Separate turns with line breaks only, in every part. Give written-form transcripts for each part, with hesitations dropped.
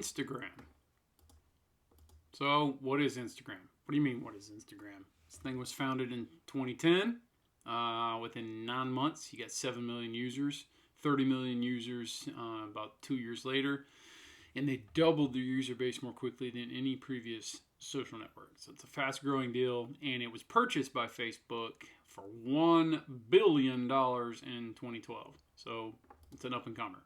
Instagram. So what is Instagram? What do you mean, what is Instagram? This thing was founded in 2010. Within 9 months, you got 7 million users, 30 million users about 2 years later. And they doubled their user base more quickly than any previous social network. So it's a fast growing deal. And it was purchased by Facebook for $1 billion in 2012. So it's an up and comer.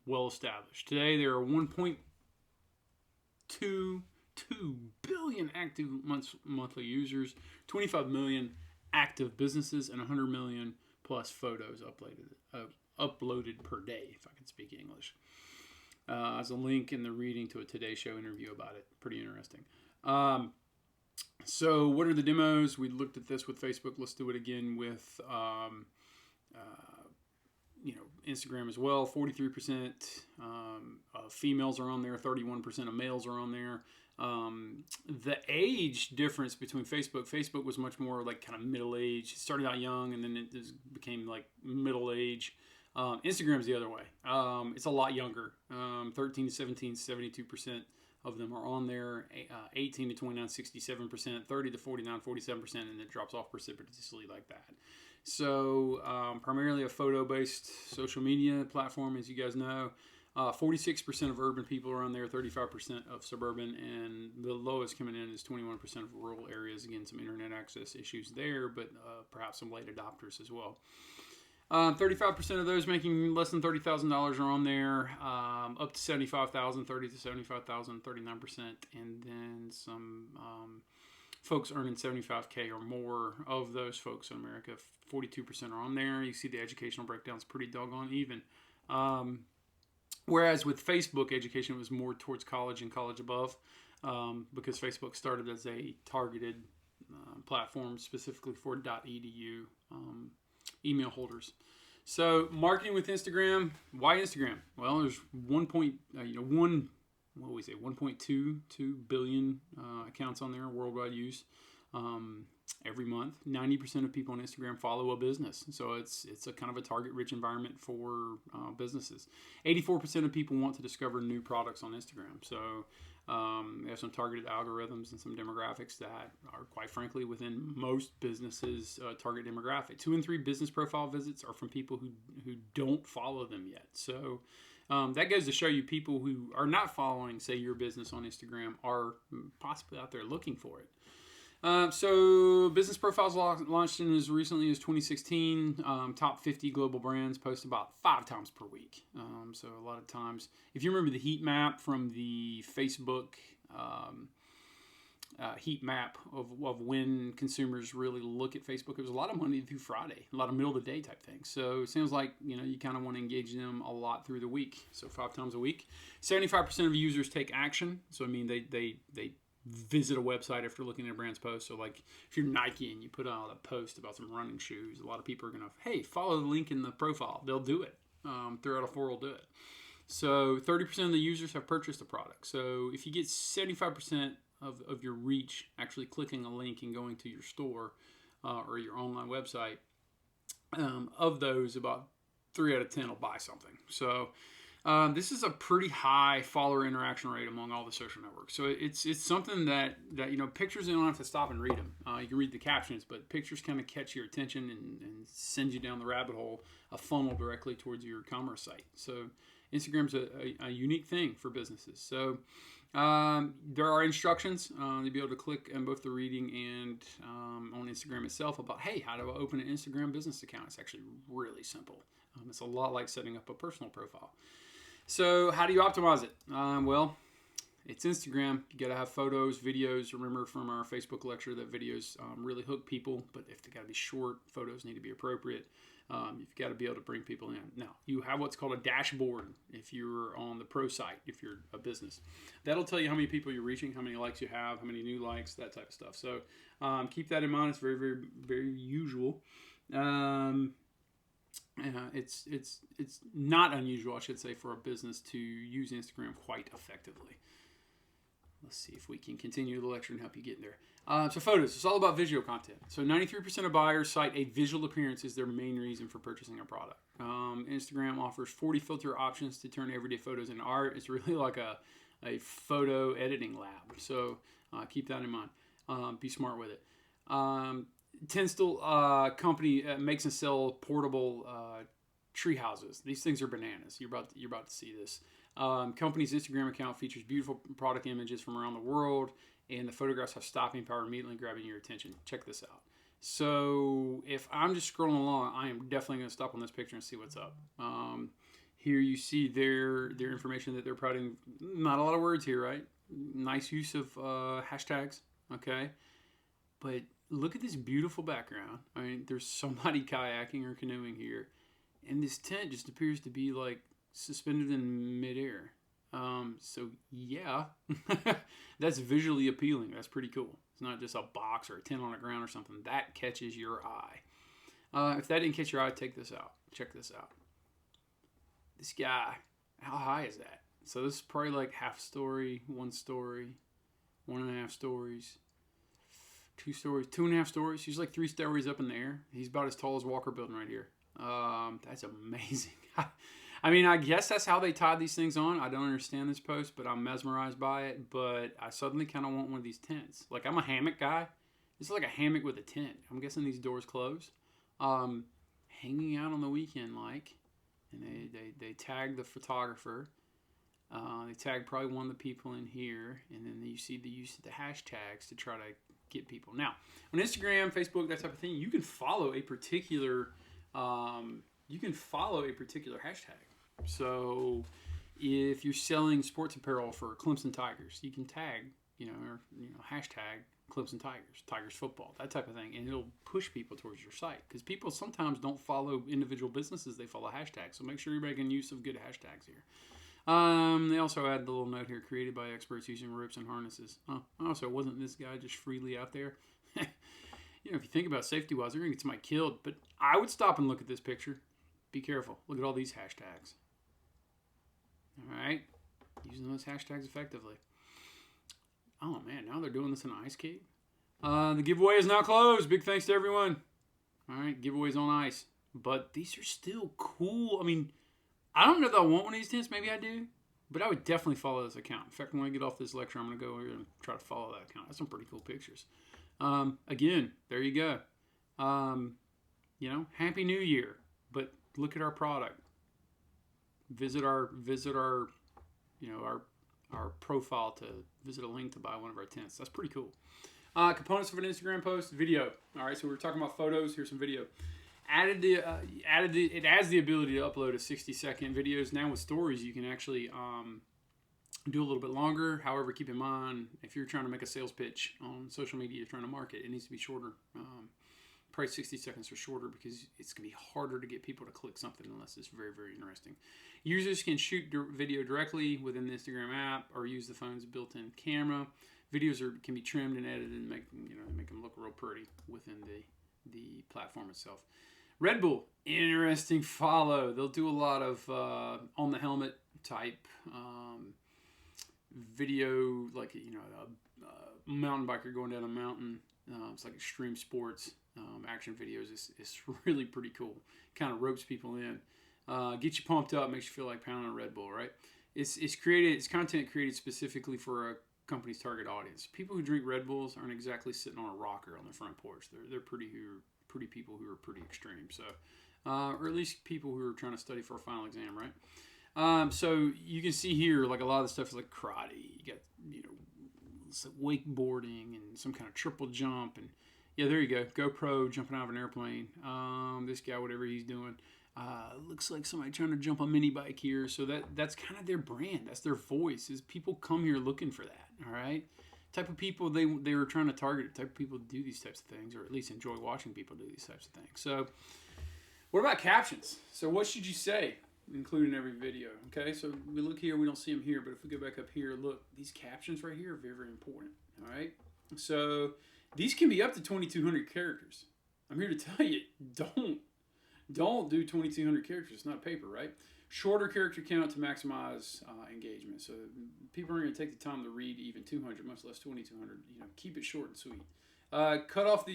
Well established. Today there are 1.22 billion active monthly users, 25 million active businesses, and 100 million plus photos uploaded per day, if I can speak English. There's a link in the reading to a Today Show interview about it. Pretty interesting. So what are the demos? We looked at this with Facebook. Let's do it again with Instagram as well. 43% of females are on there. 31% of males are on there. The age difference between Facebook was much more like kind of middle age. It started out young and then it became like middle age. Instagram's the other way. It's a lot younger. 13 to 17, 72% of them are on there. 18 to 29, 67%. 30 to 49, 47%, and it drops off precipitously like that. So primarily a photo-based social media platform, as you guys know. 46% of urban people are on there, 35% of suburban, and the lowest coming in is 21% of rural areas. Again, some internet access issues there, but perhaps some late adopters as well. 35% of those making less than $30,000 are on there, up to $75,000, 30 to $75,000, 39%, and then some folks earning $75K or more. Of those folks in America, 42% are on there. You see the educational breakdown is pretty doggone even. Whereas with Facebook, education was more towards college and college above, because Facebook started as a targeted platform specifically for .edu email holders. So marketing with Instagram. Why Instagram? Well, there's 1.22 billion accounts on there, worldwide use. Every month, 90% of people on Instagram follow a business, so it's a kind of a target-rich environment for businesses. 84% of people want to discover new products on Instagram, so they have some targeted algorithms and some demographics that are, quite frankly, within most businesses' target demographic. 2 in 3 business profile visits are from people who don't follow them yet. So that goes to show you people who are not following, say, your business on Instagram are possibly out there looking for it. So business profiles launched in as recently as 2016. Top 50 global brands post about 5 times per week. So a lot of times, if you remember the heat map from the Facebook heat map of when consumers really look at Facebook, it was a lot of Monday through Friday, a lot of middle of the day type things. So it sounds like you kind of want to engage them a lot through the week. So 5 times a week. 75% of users take action. So I mean they visit a website after looking at a brand's post. So like if you're Nike and you put out a post about some running shoes, a lot of people are going to, hey, follow the link in the profile. They'll do it. 3 out of 4 will do it. So 30% of the users have purchased a product. So if you get 75% of your reach actually clicking a link and going to your store or your online website, of those, about 3 out of 10 will buy something. So this is a pretty high follower interaction rate among all the social networks. So it's something that pictures, you don't have to stop and read them. You can read the captions, but pictures kind of catch your attention and send you down the rabbit hole, a funnel directly towards your commerce site. So Instagram's a unique thing for businesses. So there are instructions to be able to click on both the reading and on Instagram itself about, hey, how do I open an Instagram business account? It's actually really simple. It's a lot like setting up a personal profile. So how do you optimize it? Well, it's Instagram. You got to have photos, videos. Remember from our Facebook lecture that videos really hook people, but if they got to be short, photos need to be appropriate. You've got to be able to bring people in. Now, you have what's called a dashboard if you're on the pro site, if you're a business. That'll tell you how many people you're reaching, how many likes you have, how many new likes, that type of stuff. So keep that in mind. It's very, very, very usual. It's not unusual, I should say, for a business to use Instagram quite effectively. Let's see if we can continue the lecture and help you get there. So photos, it's all about visual content. So 93% of buyers cite a visual appearance as their main reason for purchasing a product. Instagram offers 40 filter options to turn everyday photos into art. It's really like a a photo editing lab. So keep that in mind. Be smart with it. Tenstal company makes and sell portable tree houses. These things are bananas. You're about to see this. Company's Instagram account features beautiful product images from around the world, and the photographs have stopping power, immediately grabbing your attention. Check this out. So if I'm just scrolling along, I am definitely going to stop on this picture and see what's up. Here you see their information that they're providing. Not a lot of words here, right? Nice use of hashtags, okay? But look at this beautiful background. I mean, there's somebody kayaking or canoeing here, and this tent just appears to be like suspended in midair. So yeah, that's visually appealing. That's pretty cool. It's not just a box or a tent on the ground or something. That catches your eye. If that didn't catch your eye, take this out. Check this out. This guy, how high is that? So this is probably like half story, 1 story, 1.5 stories, 2 stories, 2.5 stories. He's like 3 stories up in the air. He's about as tall as Walker Building right here. That's amazing. I mean, I guess that's how they tied these things on. I don't understand this post, but I'm mesmerized by it. But I suddenly kind of want one of these tents. Like, I'm a hammock guy. This is like a hammock with a tent. I'm guessing these doors close. Hanging out on the weekend, like. And they tag the photographer. They tag probably one of the people in here. And then you see the use of the hashtags to try to get people. Now, on Instagram, Facebook, that type of thing, you can follow a particular hashtag. So if you're selling sports apparel for Clemson Tigers, you can tag, hashtag Clemson Tigers, Tigers football, that type of thing, and it'll push people towards your site, because people sometimes don't follow individual businesses, they follow hashtags. So make sure you're making use of good hashtags here. They also add the little note here, created by experts using ropes and harnesses. Also, wasn't this guy just freely out there? If you think about safety-wise, they're going to get somebody killed. But I would stop and look at this picture. Be careful. Look at all these hashtags. All right? Using those hashtags effectively. Oh, man. Now they're doing this in an ice cave. The giveaway is now closed. Big thanks to everyone. All right? Giveaways on ice. But these are still cool. I mean, I don't know if I want one of these tents. Maybe I do. But I would definitely follow this account. In fact, when I get off this lecture, I'm going to go here and try to follow that account. That's some pretty cool pictures. Again, there you go. Happy New Year. But look at our product. Visit our profile to visit a link to buy one of our tents. That's pretty cool. Components of an Instagram post, video. All right, so we were talking about photos. It adds the ability to upload a 60-second videos. Now with stories, you can actually do a little bit longer. However, keep in mind, if you're trying to make a sales pitch on social media, you're trying to market, it needs to be shorter. Probably 60 seconds or shorter, because it's going to be harder to get people to click something unless it's very, very interesting. Users can shoot video directly within the Instagram app or use the phone's built-in camera. Videos can be trimmed and edited and make them look real pretty within the platform itself. Red Bull, interesting follow. They'll do a lot of on the helmet type video, like a mountain biker going down a mountain. It's like extreme sports action videos. It's really pretty cool. Kind of ropes people in, get you pumped up, makes you feel like pounding a Red Bull, right? It's content created specifically for a company's target audience. People who drink Red Bulls aren't exactly sitting on a rocker on their front porch. They're pretty people who are pretty extreme. So, or at least people who are trying to study for a final exam, right? So you can see here, like a lot of the stuff is like karate. You got wakeboarding and some kind of triple jump, and yeah, there you go. GoPro jumping out of an airplane. This guy, whatever he's doing, looks like somebody trying to jump a mini bike here. So that's kind of their brand. That's their voice. Is people come here looking for that. All right. Type of people they were trying to target, type of people who do these types of things, or at least enjoy watching people do these types of things. So what about captions? So what should you say, including every video? Okay, so we look here, we don't see them here, but if we go back up here, look, these captions right here are very, very important. All right, so these can be up to 2,200 characters. I'm here to tell you, don't do 2,200 characters. It's not paper, right? Shorter character count to maximize engagement. So people are going to take the time to read even 200, much less 2,200. Keep it short and sweet. Cut off.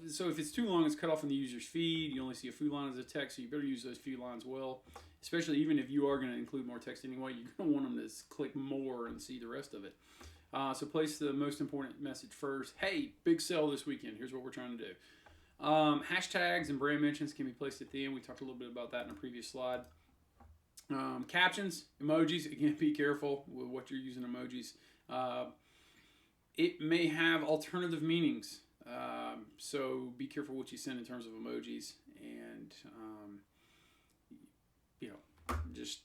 So if it's too long, it's cut off in the user's feed. You only see a few lines of text, so you better use those few lines well. especially even if you are going to include more text anyway, you're going to want them to click more and see the rest of it. So place the most important message first. Hey, big sale this weekend. Here's what we're trying to do. Hashtags and brand mentions can be placed at the end. We talked a little bit about that in a previous slide. Captions, emojis. Again, be careful with what you're using emojis. It may have alternative meanings. So be careful what you send in terms of emojis, and just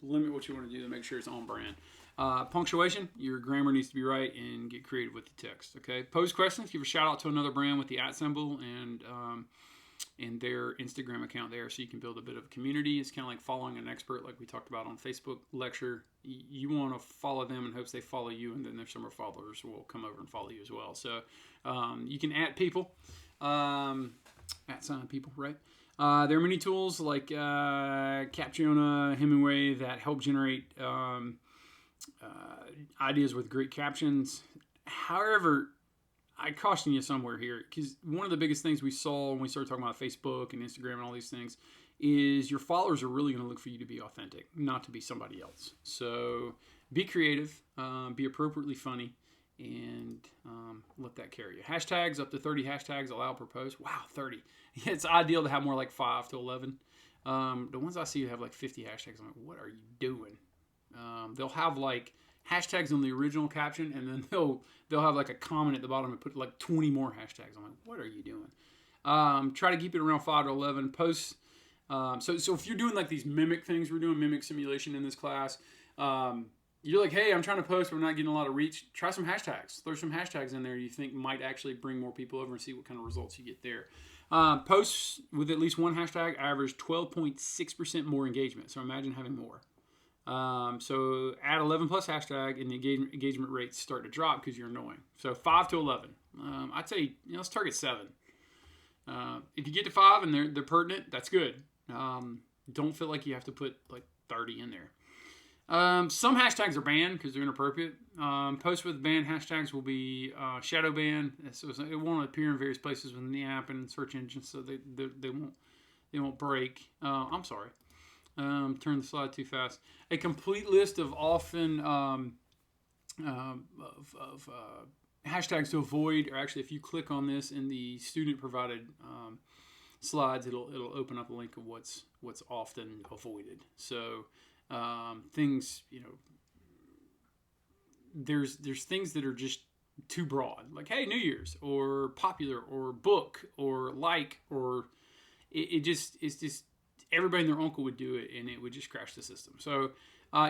limit what you want to do to make sure it's on brand. Punctuation, your grammar needs to be right, and get creative with the text. Okay. Pose questions. Give a shout out to another brand with the @ symbol and their Instagram account there, so you can build a bit of a community. It's kind of like following an expert, like we talked about on Facebook lecture. You want to follow them in hopes they follow you, and then their summer followers will come over and follow you as well. So you can @ people, @ people, right? There are many tools like Captions, Hemingway that help generate ideas with great captions. However, I caution you somewhere here, because one of the biggest things we saw when we started talking about Facebook and Instagram and all these things is your followers are really going to look for you to be authentic, not to be somebody else. So be creative, be appropriately funny, and let that carry you. Hashtags, up to 30 hashtags allowed per post. Wow, 30. It's ideal to have more like 5 to 11. The ones I see have like 50 hashtags. I'm like, what are you doing? They'll have like hashtags on the original caption, and then they'll have like a comment at the bottom and put like 20 more hashtags. I'm like, what are you doing? Try to keep it around 5 to 11 posts. So if you're doing like these mimic things, we're doing mimic simulation in this class. You're like, hey, I'm trying to post, but we're not getting a lot of reach. Try some hashtags. Throw some hashtags in there you think might actually bring more people over, and see what kind of results you get there. Posts with at least one hashtag average 12.6% more engagement. So imagine having more. So add 11 plus hashtag, and the engagement rates start to drop because you're annoying. So 5 to 11. I'd say let's target 7. If you get to 5 and they're pertinent, that's good. Don't feel like you have to put like 30 in there. Some hashtags are banned because they're inappropriate. Posts with banned hashtags will be shadow banned, so it won't appear in various places within the app and search engines, so they won't break. I'm sorry. Turn the slide too fast. A complete list of often hashtags to avoid, or actually, if you click on this in the student provided slides, it'll open up a link of what's often avoided. So things, there's things that are just too broad, like hey, New Year's, or popular, or book, or like, or it's just everybody and their uncle would do it, and it would just crash the system. So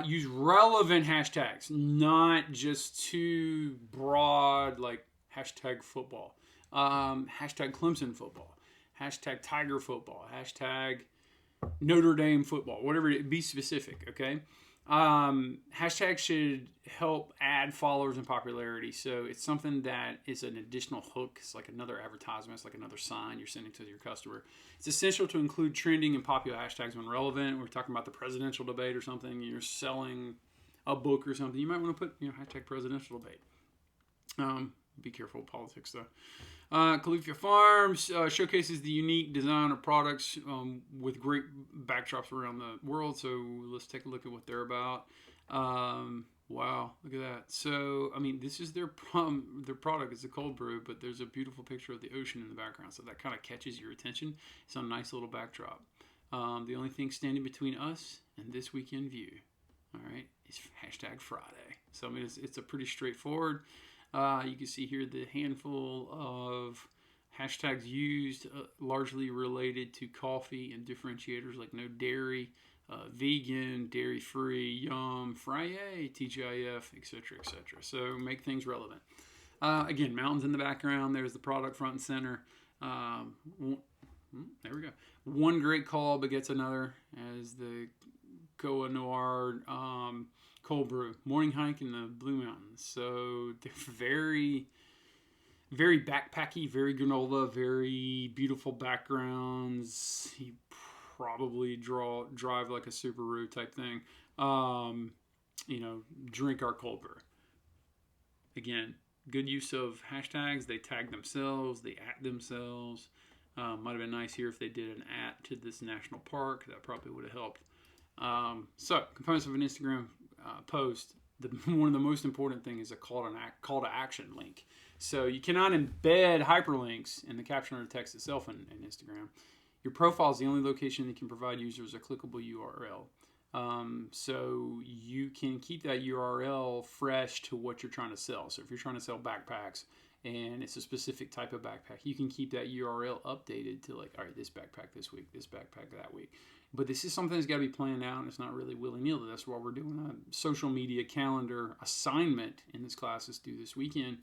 use relevant hashtags, not just too broad, like hashtag football, hashtag Clemson football, hashtag Tiger football, hashtag Notre Dame football, whatever it is. Be specific, okay? Hashtags should help add followers and popularity. So it's something that is an additional hook. It's like another advertisement. It's like another sign you're sending to your customer. It's essential to include trending and popular hashtags when relevant. We're talking about the presidential debate or something. You're selling a book or something. You might want to put hashtag presidential debate. Be careful with politics though. Califia Farms showcases the unique design of products with great backdrops around the world. So let's take a look at what they're about. Wow, look at that. So, I mean, this is their product. It's a cold brew, but there's a beautiful picture of the ocean in the background. So that kind of catches your attention. It's a nice little backdrop. The only thing standing between us and this weekend view, all right, is hashtag Friday. So, I mean, it's a pretty straightforward. You can see here the handful of hashtags used, largely related to coffee and differentiators like no dairy, vegan, dairy-free, yum, Friday, TGIF, etc., etc. So make things relevant. Again, mountains in the background. There's the product front and center. There we go. One great call begets another, as the Goa Noir cold brew morning hike in the Blue Mountains. So they're very, very backpacky, very granola, very beautiful backgrounds. You probably drive like a Subaru type thing. Drink our cold brew. Again, good use of hashtags. They tag themselves, they @ themselves. Might have been nice here if they did an @ to this national park. That probably would have helped. So components of an Instagram post. One of the most important thing is a call to action link. So you cannot embed hyperlinks in the caption or the text itself in Instagram. Your profile is the only location that can provide users a clickable URL. So you can keep that URL fresh to what you're trying to sell. So if you're trying to sell backpacks and it's a specific type of backpack, you can keep that URL updated to like, all right, this backpack this week, this backpack that week. But this is something that's got to be planned out, and it's not really willy-nilly. That's why we're doing a social media calendar assignment in this class is due this weekend,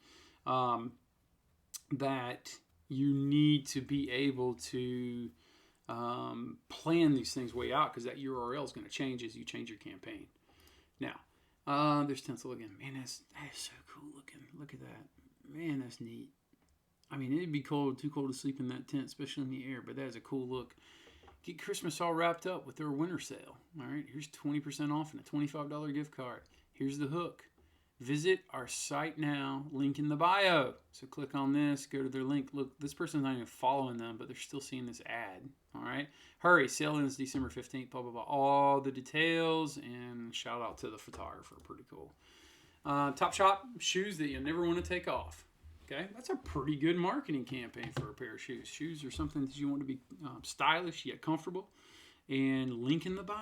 that you need to be able to plan these things way out, because that URL is going to change as you change your campaign. Now, there's Tinsel again. Man, that is so cool looking. Look at that. Man, that's neat. I mean, it'd be too cold to sleep in that tent, especially in the air, but that is a cool look. Get Christmas all wrapped up with their winter sale. All right, here's 20% off and a $25 gift card. Here's the hook. Visit our site now, link in the bio. So click on this, go to their link. Look, this person's not even following them, but they're still seeing this ad. All right, hurry, sale ends December 15th, blah, blah, blah. All the details, and shout out to the photographer, pretty cool. Top Shop, shoes that you never want to take off. Okay, that's a pretty good marketing campaign for a pair of shoes. Shoes are something that you want to be stylish yet comfortable. And link in the bio.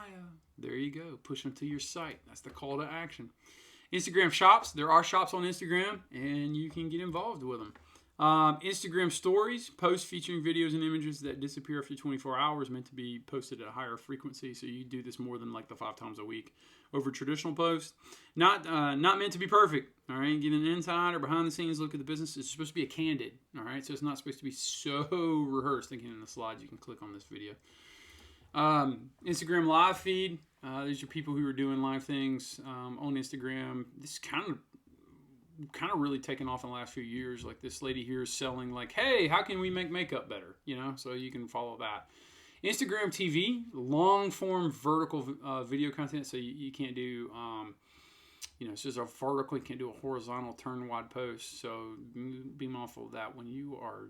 There you go. Push them to your site. That's the call to action. Instagram shops. There are shops on Instagram, and you can get involved with them. Instagram stories, posts featuring videos and images that disappear after 24 hours, meant to be posted at a higher frequency. So you do this more than like the 5 times a week over traditional posts. Not meant to be perfect. All right, get an inside or behind the scenes look at the business. It's supposed to be a candid. All right, so it's not supposed to be so rehearsed. Thinking in the slides, you can click on this video. Instagram live feed. These are people who are doing live things on Instagram. This is kind of really taken off in the last few years. Like this lady here is selling like, hey, how can we make makeup better? You know, so you can follow that. Instagram TV, long form vertical video content. So you can't do, it's just a vertical. You can't do a horizontal turn wide post. So be mindful of that when you are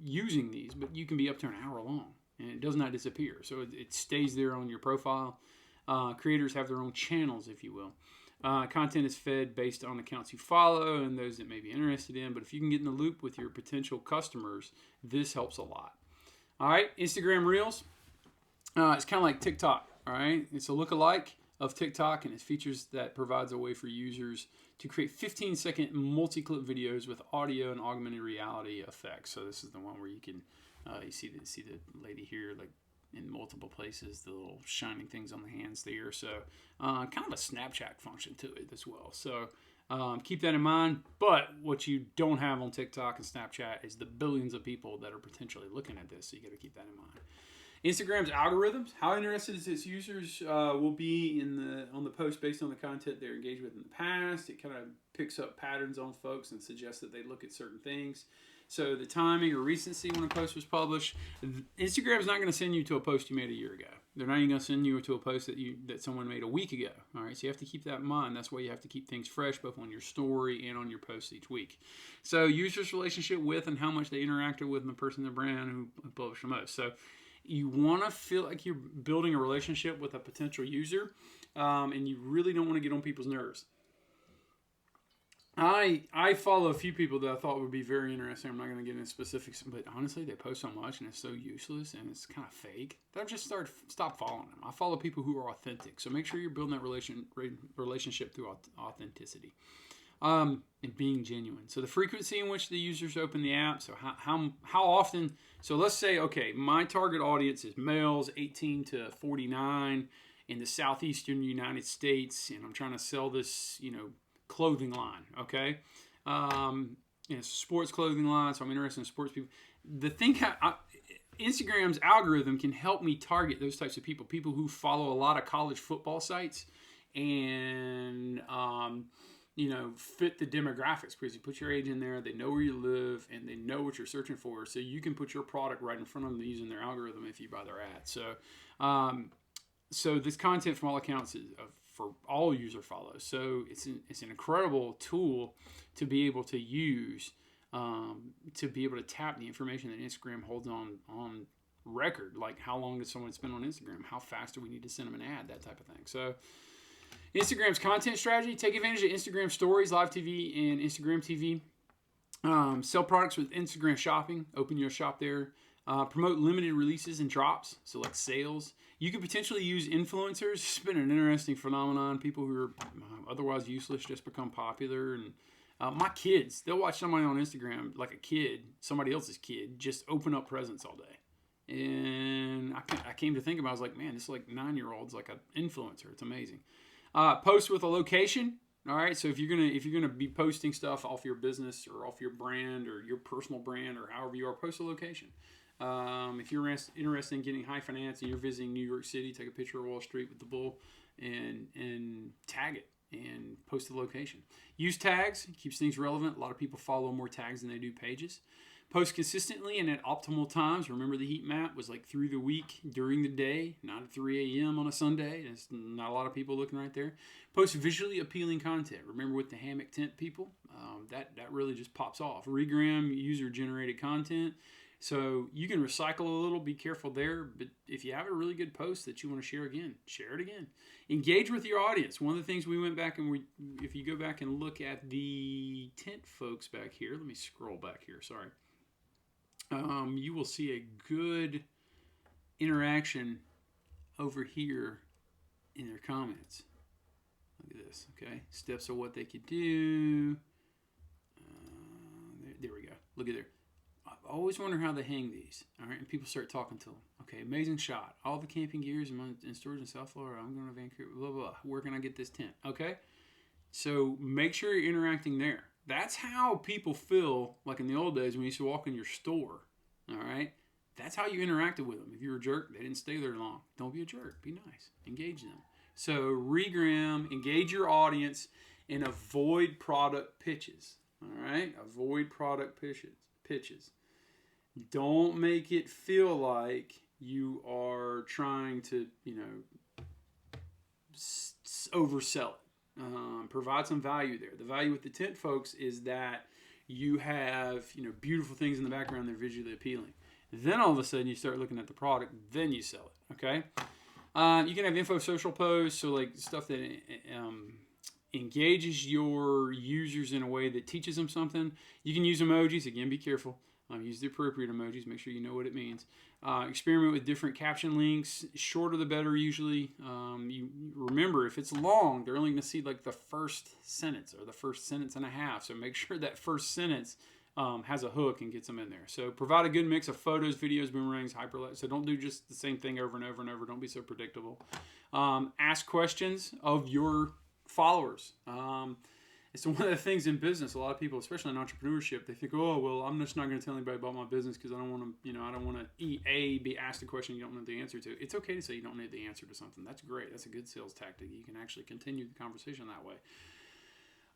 using these. But you can be up to an hour long, and it does not disappear. So it stays there on your profile. Creators have their own channels, if you will. Content is fed based on accounts you follow and those that may be interested in. But if you can get in the loop with your potential customers, this helps a lot. All right, Instagram Reels. It's kind of like TikTok. All right, it's a lookalike of TikTok, and it features that provides a way for users to create 15-second multi-clip videos with audio and augmented reality effects. So this is the one where you can you see the lady here like in multiple places, the little shining things on the hands there. So kind of a Snapchat function to it as well. So keep that in mind. But what you don't have on TikTok and Snapchat is the billions of people that are potentially looking at this. So you got to keep that in mind. Instagram's algorithms. How interested its users will be on the post based on the content they're engaged with in the past. It kind of picks up patterns on folks and suggests that they look at certain things. So the timing or recency when a post was published. Instagram's not going to send you to a post you made a year ago. They're not even going to send you to a post that someone made a week ago. All right, so you have to keep that in mind. That's why you have to keep things fresh, both on your story and on your posts each week. So users' relationship with and how much they interacted with the person, the brand who published the most. So you want to feel like you're building a relationship with a potential user, and you really don't want to get on people's nerves. I follow a few people that I thought would be very interesting. I'm not going to get into specifics, but honestly, they post so much and it's so useless and it's kind of fake that I've just stop following them. I follow people who are authentic. So make sure you're building that relationship through authenticity and being genuine. So the frequency in which the users open the app. So how often? So let's say, okay, my target audience is males 18 to 49 in the southeastern United States, and I'm trying to sell this, clothing line, okay? It's a sports clothing line, so I'm interested in sports people. The thing, Instagram's algorithm can help me target those types of people who follow a lot of college football sites and, fit the demographics, because you put your age in there, they know where you live, and they know what you're searching for, so you can put your product right in front of them using their algorithm if you buy their ad. So this content from all accounts is for all user follows. So it's an incredible tool to be able to use to be able to tap the information that Instagram holds on record. Like, how long does someone spend on Instagram? How fast do we need to send them an ad? That type of thing. So Instagram's content strategy: take advantage of Instagram stories, live TV, and Instagram TV. Sell products with Instagram shopping. Open your shop there. Promote limited releases and drops, so like sales. You could potentially use influencers. It's been an interesting phenomenon. People who are otherwise useless just become popular. And my kids, they'll watch somebody on Instagram, like a kid, somebody else's kid, just open up presents all day. And I came to think about it, I was like, man, this is like 9-year-olds, like an influencer. It's amazing. Post with a location. All right, so if you're gonna be posting stuff off your business or off your brand or your personal brand or however you are, post a location. If you're interested in getting high finance and you're visiting New York City, take a picture of Wall Street with the bull and tag it and post the location. Use tags, keeps things relevant. A lot of people follow more tags than they do pages. Post consistently and at optimal times. Remember, the heat map was like through the week, during the day, not at 3 a.m. on a Sunday. There's not a lot of people looking right there. Post visually appealing content. Remember with the hammock tent people, that really just pops off. Regram user-generated content. So you can recycle a little, be careful there, but if you have a really good post that you want to share again, share it again. Engage with your audience. One of the things we went back and if you go back and look at the tent folks back here, let me scroll back here, sorry. You will see a good interaction over here in their comments. Look at this, okay? Steps of what they could do. There we go. Look at there. I always wonder how they hang these, all right? And people start talking to them. Okay, amazing shot. All the camping gears in storage in South Florida. I'm going to Vancouver, blah, blah, blah. Where can I get this tent? Okay? So make sure you're interacting there. That's how people feel like in the old days when you used to walk in your store, all right? That's how you interacted with them. If you were a jerk, they didn't stay there long. Don't be a jerk. Be nice. Engage them. So regram, engage your audience, and avoid product pitches, all right? Avoid product pitches. Don't make it feel like you are trying to, oversell it. Provide some value there. The value with the tent folks is that you have, beautiful things in the background that are visually appealing. Then all of a sudden you start looking at the product, then you sell it, okay? You can have info social posts, so like stuff that engages your users in a way that teaches them something. You can use emojis. Again, be careful. Use the appropriate emojis. Make sure you know what it means. Experiment with different caption links. Shorter the better usually. You remember, if it's long, they're only going to see like the first sentence or the first sentence and a half. So make sure that first sentence has a hook and gets them in there. So provide a good mix of photos, videos, boomerangs, hyperlinks. So don't do just the same thing over and over and over. Don't be so predictable. Ask questions of your followers. It's one of the things in business. A lot of people, especially in entrepreneurship, they think, "Oh, well, I'm just not going to tell anybody about my business because I don't want to, be asked a question you don't know the answer to." It's okay to say you don't know the answer to something. That's great. That's a good sales tactic. You can actually continue the conversation that way.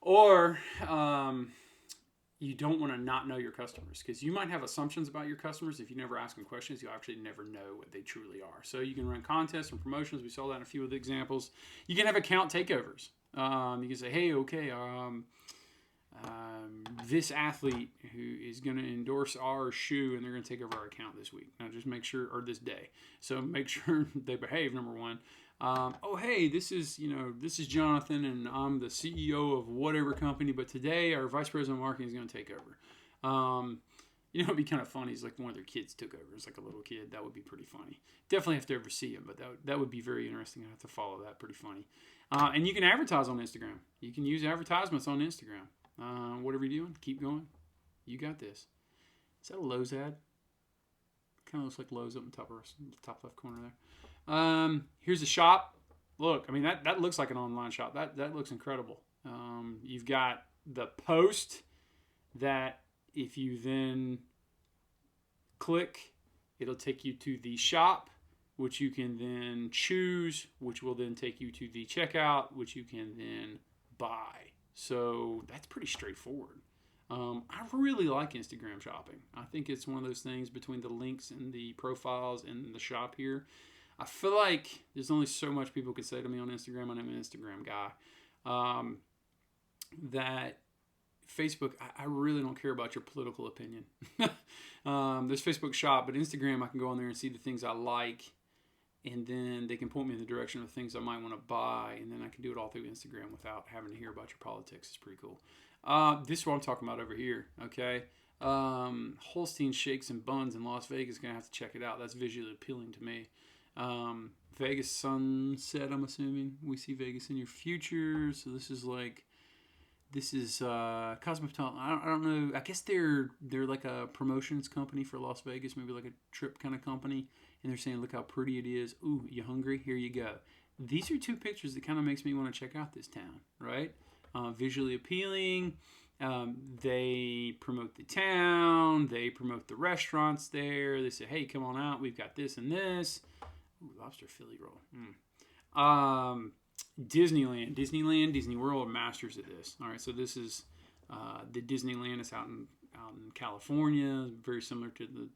Or you don't want to not know your customers because you might have assumptions about your customers. If you never ask them questions, you actually never know what they truly are. So you can run contests and promotions. We saw that in a few of the examples. You can have account takeovers. You can say, hey, okay, this athlete who is going to endorse our shoe and they're going to take over our account this week. Now just make sure, or this day. So make sure they behave, number one. Oh, hey, this is Jonathan and I'm the CEO of whatever company, but today our vice president of marketing is going to take over. It'd be kind of funny. It's like one of their kids took over. It's like a little kid. That would be pretty funny. Definitely have to ever see him, but that would be very interesting. I have to follow that. Pretty funny. And you can advertise on Instagram. You can use advertisements on Instagram. Whatever you're doing, keep going. You got this. Is that a Lowe's ad? Kind of looks like Lowe's up in the top left corner there. Here's the shop. Look, I mean, that looks like an online shop. That looks incredible. You've got the post that if you then click, it'll take you to the shop, which you can then choose, which will then take you to the checkout, which you can then buy. So that's pretty straightforward. I really like Instagram shopping. I think it's one of those things between the links and the profiles and the shop here. I feel like there's only so much people could say to me on Instagram, and I'm an Instagram guy, that Facebook, I really don't care about your political opinion. There's Facebook Shop, but Instagram, I can go on there and see the things I like, and then they can point me in the direction of things I might want to buy, and then I can do it all through Instagram without having to hear about your politics. It's pretty cool. This is what I'm talking about over here, okay? Holstein Shakes and Buns in Las Vegas. Gonna have to check it out. That's visually appealing to me. Vegas sunset, I'm assuming. We see Vegas in your future. So this is Cosmopolitan. I don't know. I guess they're like a promotions company for Las Vegas, maybe like a trip kind of company. And they're saying, look how pretty it is. Ooh, you hungry? Here you go. These are two pictures that kind of makes me want to check out this town, right? Visually appealing. They promote the town. They promote the restaurants there. They say, hey, come on out. We've got this and this. Ooh, lobster Philly roll. Disneyland, Disney World, masters of this. All right, so this is the Disneyland. It's out in California. Very similar to the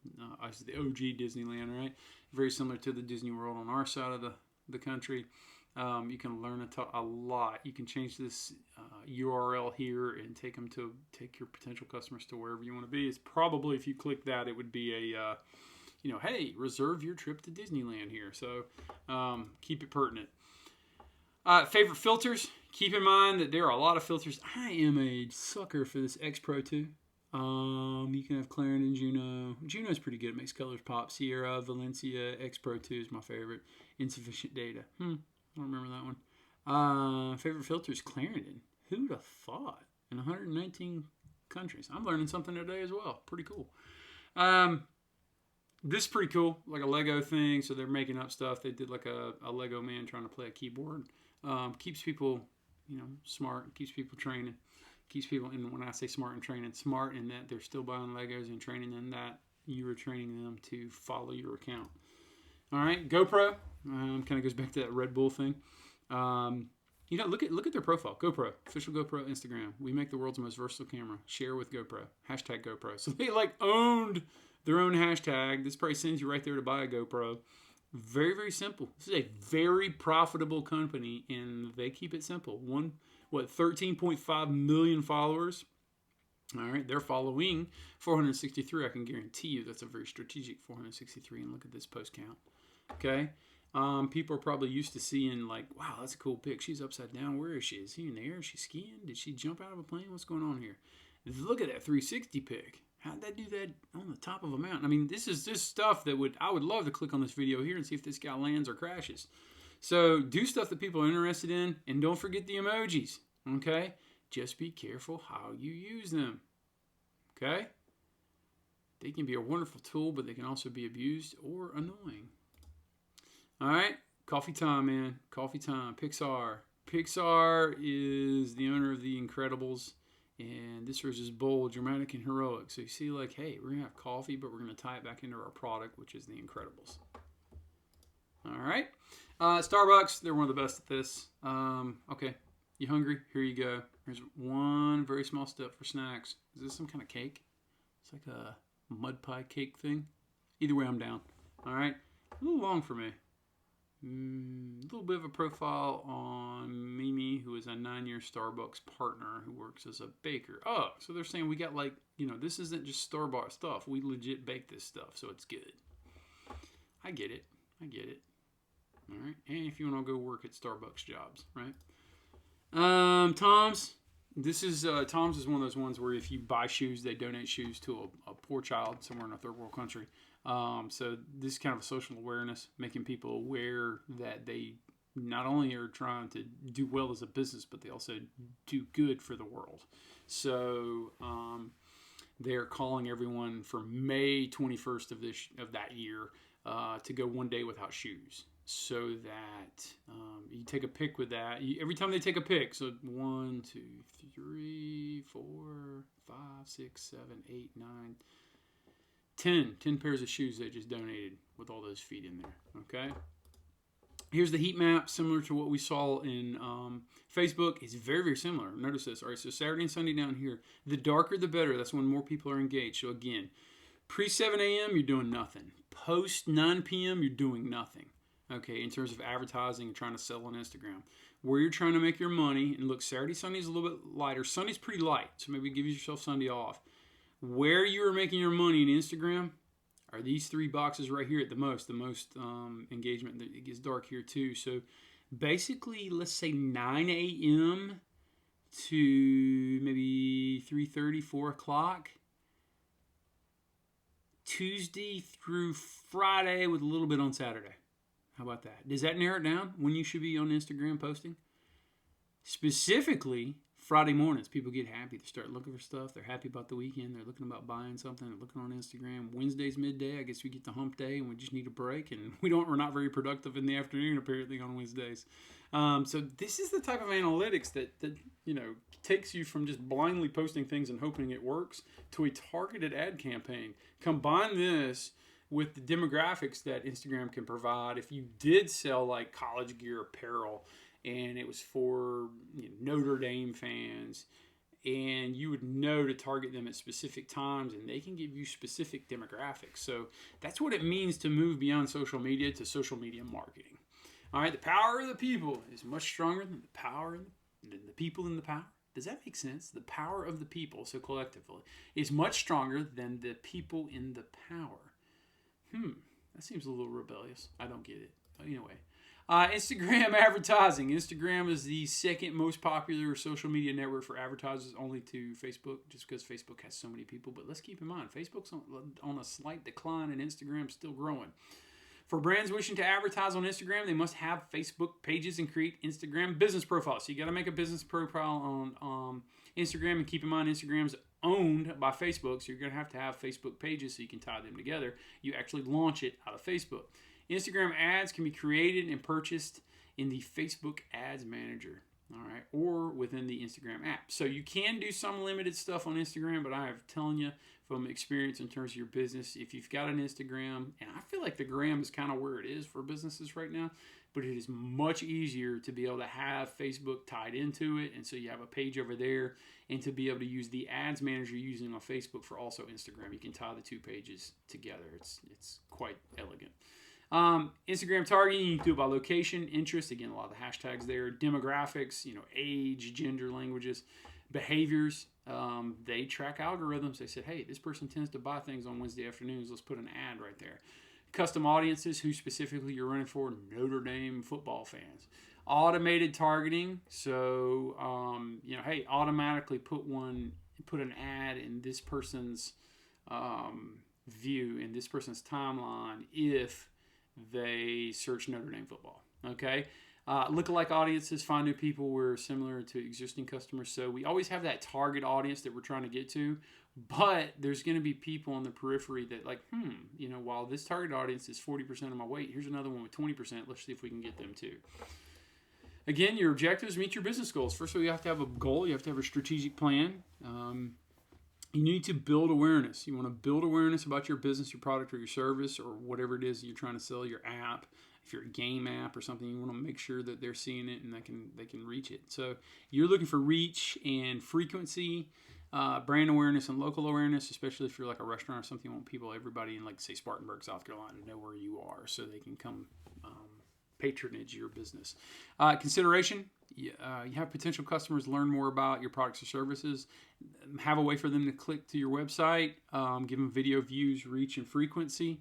OG Disneyland, right? Very similar to the Disney World on our side of the country. You can learn a lot. You can change this URL here and take your potential customers to wherever you want to be. It's probably, if you click that, it would be a hey, reserve your trip to Disneyland here. So keep it pertinent. Favorite filters. Keep in mind that there are a lot of filters. I am a sucker for this X Pro 2. You can have Clarendon, Juno. Juno's pretty good. It makes colors pop. Sierra, Valencia, X Pro 2 is my favorite. Insufficient data. I don't remember that one. Favorite filters, Clarendon. Who'd have thought? In 119 countries. I'm learning something today as well. Pretty cool. This is pretty cool. Like a Lego thing. So they're making up stuff. They did like a Lego man trying to play a keyboard. Keeps people, smart. Keeps people training. Keeps people, and when I say smart and training, smart in that they're still buying Legos and training in that you are training them to follow your account. All right, GoPro kind of goes back to that Red Bull thing. Look at their profile. GoPro, official GoPro Instagram. We make the world's most versatile camera. Share with GoPro. Hashtag GoPro. So they owned their own hashtag. This probably sends you right there to buy a GoPro. Very, very simple. This is a very profitable company, and they keep it simple. 13.5 million followers. All right, they're following 463. I can guarantee you that's a very strategic 463. And look at this post count. Okay, people are probably used to seeing wow, that's a cool pic. She's upside down. Where is she? Is she in the air? Is she skiing? Did she jump out of a plane? What's going on here? Look at that 360 pic. How'd that do that on the top of a mountain? I mean, this is just stuff that I would love to click on this video here and see if this guy lands or crashes. So do stuff that people are interested in, and don't forget the emojis, okay? Just be careful how you use them, okay? They can be a wonderful tool, but they can also be abused or annoying. All right, coffee time, man. Coffee time. Pixar. Pixar is the owner of The Incredibles. And this was just bold, dramatic, and heroic. So you see, hey, we're going to have coffee, but we're going to tie it back into our product, which is The Incredibles. All right. Starbucks, they're one of the best at this. Okay, you hungry? Here you go. Here's one very small step for snacks. Is this some kind of cake? It's like a mud pie cake thing. Either way, I'm down. All right. A little long for me. A little bit of a profile on Mimi, who is a 9-year Starbucks partner who works as a baker. Oh, so they're saying we got this isn't just store-bought stuff. We legit bake this stuff, so it's good. I get it. All right. And if you want to go work at Starbucks jobs, right? Tom's. This is Tom's is one of those ones where if you buy shoes, they donate shoes to a poor child somewhere in a third world country. So this is kind of a social awareness, making people aware that they not only are trying to do well as a business, but they also do good for the world. So they're calling everyone for May 21st of that year to go one day without shoes. So that you take a pic with that. Every time they take a pic, so 1, 2, 3, 4, 5, 6, 7, 8, 9, 10 pairs of shoes they just donated with all those feet in there. Okay. Here's the heat map, similar to what we saw in Facebook. It's very, very similar. Notice this. All right, so Saturday and Sunday down here. The darker, the better. That's when more people are engaged. So again, pre 7 a.m., you're doing nothing. Post 9 p.m., you're doing nothing. Okay, in terms of advertising and trying to sell on Instagram. where you're trying to make your money. And look, Saturday, Sunday is a little bit lighter. Sunday's pretty light, so maybe give yourself Sunday off. Where you are making your money in Instagram are these 3 boxes right here at the most engagement. It gets dark here too. So basically, let's say 9 a.m. to maybe 3:30, 4 o'clock. Tuesday through Friday with a little bit on Saturday. How about that? Does that narrow it down when you should be on Instagram posting? Specifically, Friday mornings, people get happy. They start looking for stuff. They're happy about the weekend. They're looking about buying something. They're looking on Instagram. Wednesday's midday. I guess we get the hump day and we just need a break. And we're not very productive in the afternoon, apparently, on Wednesdays. So this is the type of analytics that takes you from just blindly posting things and hoping it works to a targeted ad campaign. Combine this with the demographics that Instagram can provide. If you did sell like college gear apparel and it was for Notre Dame fans, and you would know to target them at specific times, and they can give you specific demographics. So that's what it means to move beyond social media to social media marketing. All right, the power of the people is much stronger than the people in the power. Does that make sense? The power of the people, so collectively, is much stronger than the people in the power. That seems a little rebellious. I don't get it. But anyway, Instagram advertising. Instagram is the second most popular social media network for advertisers, only to Facebook, just because Facebook has so many people. But let's keep in mind, Facebook's on a slight decline and Instagram's still growing. For brands wishing to advertise on Instagram, they must have Facebook pages and create Instagram business profiles. So you got to make a business profile on Instagram, and keep in mind Instagram's owned by Facebook, so you're going to have Facebook pages so you can tie them together. You actually launch it out of Facebook. Instagram ads can be created and purchased in the Facebook Ads Manager, all right, or within the Instagram app. So you can do some limited stuff on Instagram, but I am telling you from experience in terms of your business, if you've got an Instagram, and I feel like the gram is kind of where it is for businesses right now, but it is much easier to be able to have Facebook tied into it, and so you have a page over there, and to be able to use the ads manager you're using on Facebook for also Instagram. You can tie the 2 pages together. It's quite elegant. Instagram targeting, you can do it by location, interest, again, a lot of the hashtags there, demographics, age, gender, languages, behaviors. They track algorithms. They said, hey, this person tends to buy things on Wednesday afternoons. Let's put an ad right there. Custom audiences, who specifically you're running for, Notre Dame football fans. Automated targeting, so hey, automatically put an ad in this person's view, in this person's timeline if they search Notre Dame football. Okay, lookalike audiences, find new people who are similar to existing customers. So we always have that target audience that we're trying to get to, but there's going to be people on the periphery that while this target audience is 40% of my weight, here's another one with 20%. Let's see if we can get them too. Again, your objectives, meet your business goals. First of all, you have to have a goal. You have to have a strategic plan. You need to build awareness. You want to build awareness about your business, your product, or your service, or whatever it is that you're trying to sell, your app. If you're a game app or something, you want to make sure that they're seeing it and they can reach it. So you're looking for reach and frequency, brand awareness and local awareness, especially if you're like a restaurant or something. You want everybody in, like, say, Spartanburg, South Carolina, to know where you are so they can come patronage your business. Consideration. You have potential customers learn more about your products or services. Have a way for them to click to your website. Give them video views, reach, and frequency.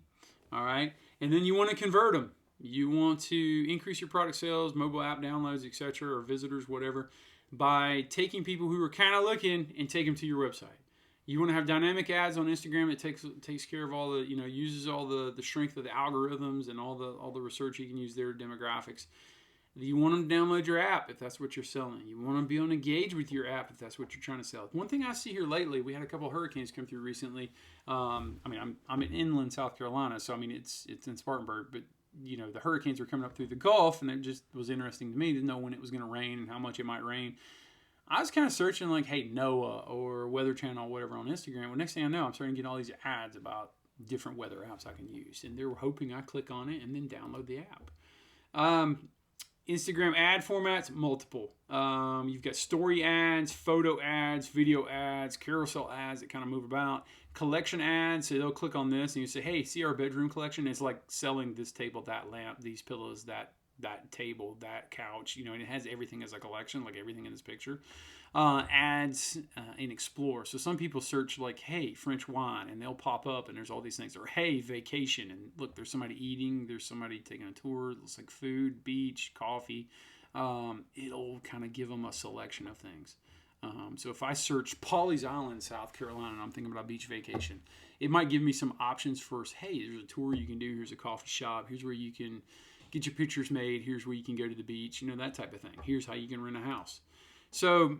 All right. And then you want to convert them. You want to increase your product sales, mobile app downloads, etc., or visitors, whatever, by taking people who are kind of looking and take them to your website. You want to have dynamic ads on Instagram that takes care of all the, uses all the strength of the algorithms and all the research you can use there, demographics. You want them to download your app if that's what you're selling. You want them to be able to engage with your app if that's what you're trying to sell. One thing I see here lately, we had a couple of hurricanes come through recently. I'm in inland South Carolina, so it's in Spartanburg, but the hurricanes were coming up through the Gulf, and it just was interesting to me to know when it was going to rain and how much it might rain. I was kind of searching like, hey, NOAA or Weather Channel or whatever on Instagram. Well, next thing I know, I'm starting to get all these ads about different weather apps I can use. And they're hoping I click on it and then download the app. Instagram ad formats, multiple. You've got story ads, photo ads, video ads, carousel ads that kind of move about. Collection ads, so they'll click on this and you say, hey, see our bedroom collection? It's like selling this table, that lamp, these pillows, that that table, that couch, and it has everything as a collection, like everything in this picture. Ads and explore. So some people search like, hey, French wine, and they'll pop up and there's all these things. Or hey, vacation, and look, there's somebody eating, there's somebody taking a tour, it looks like food, beach, coffee. It'll kind of give them a selection of things. So if I search Pawleys Island, South Carolina, and I'm thinking about beach vacation, it might give me some options first. Hey, there's a tour you can do. Here's a coffee shop. Here's where you can get your pictures made. Here's where you can go to the beach, that type of thing. Here's how you can rent a house. So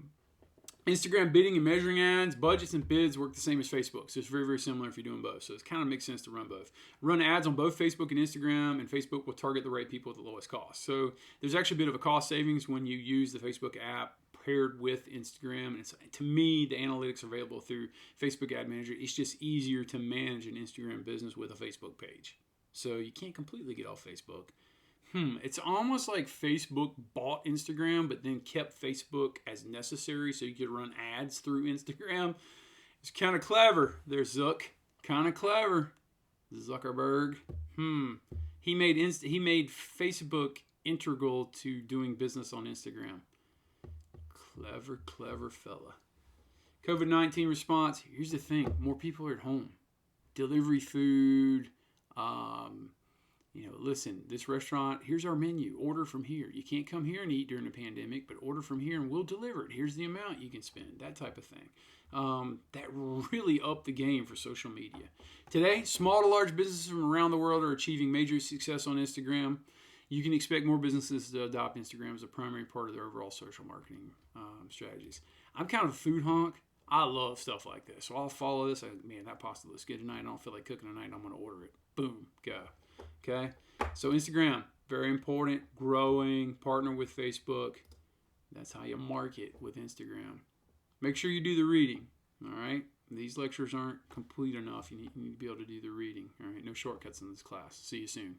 Instagram bidding and measuring ads, budgets and bids work the same as Facebook. So it's very, very similar if you're doing both. So it kind of makes sense to run both. Run ads on both Facebook and Instagram, and Facebook will target the right people at the lowest cost. So there's actually a bit of a cost savings when you use the Facebook app paired with Instagram. And to me, the analytics are available through Facebook Ad Manager. It's just easier to manage an Instagram business with a Facebook page. So you can't completely get off Facebook. It's almost like Facebook bought Instagram, but then kept Facebook as necessary so you could run ads through Instagram. It's kind of clever. There's Zuck. Kind of clever. Zuckerberg. He made Facebook integral to doing business on Instagram. Clever, clever fella. COVID-19 response. Here's the thing. More people are at home. Delivery food. Listen, this restaurant, here's our menu. Order from here. You can't come here and eat during the pandemic, but order from here and we'll deliver it. Here's the amount you can spend. That type of thing. That really upped the game for social media. Today, small to large businesses from around the world are achieving major success on Instagram. You can expect more businesses to adopt Instagram as a primary part of their overall social marketing strategies. I'm kind of a food honk. I love stuff like this. So I'll follow this. Man, that pasta looks good tonight. I don't feel like cooking tonight. I'm going to order it. Boom, go. Okay? So Instagram, very important. Growing, partner with Facebook. That's how you market with Instagram. Make sure you do the reading. All right? These lectures aren't complete enough. You need to be able to do the reading. All right? No shortcuts in this class. See you soon.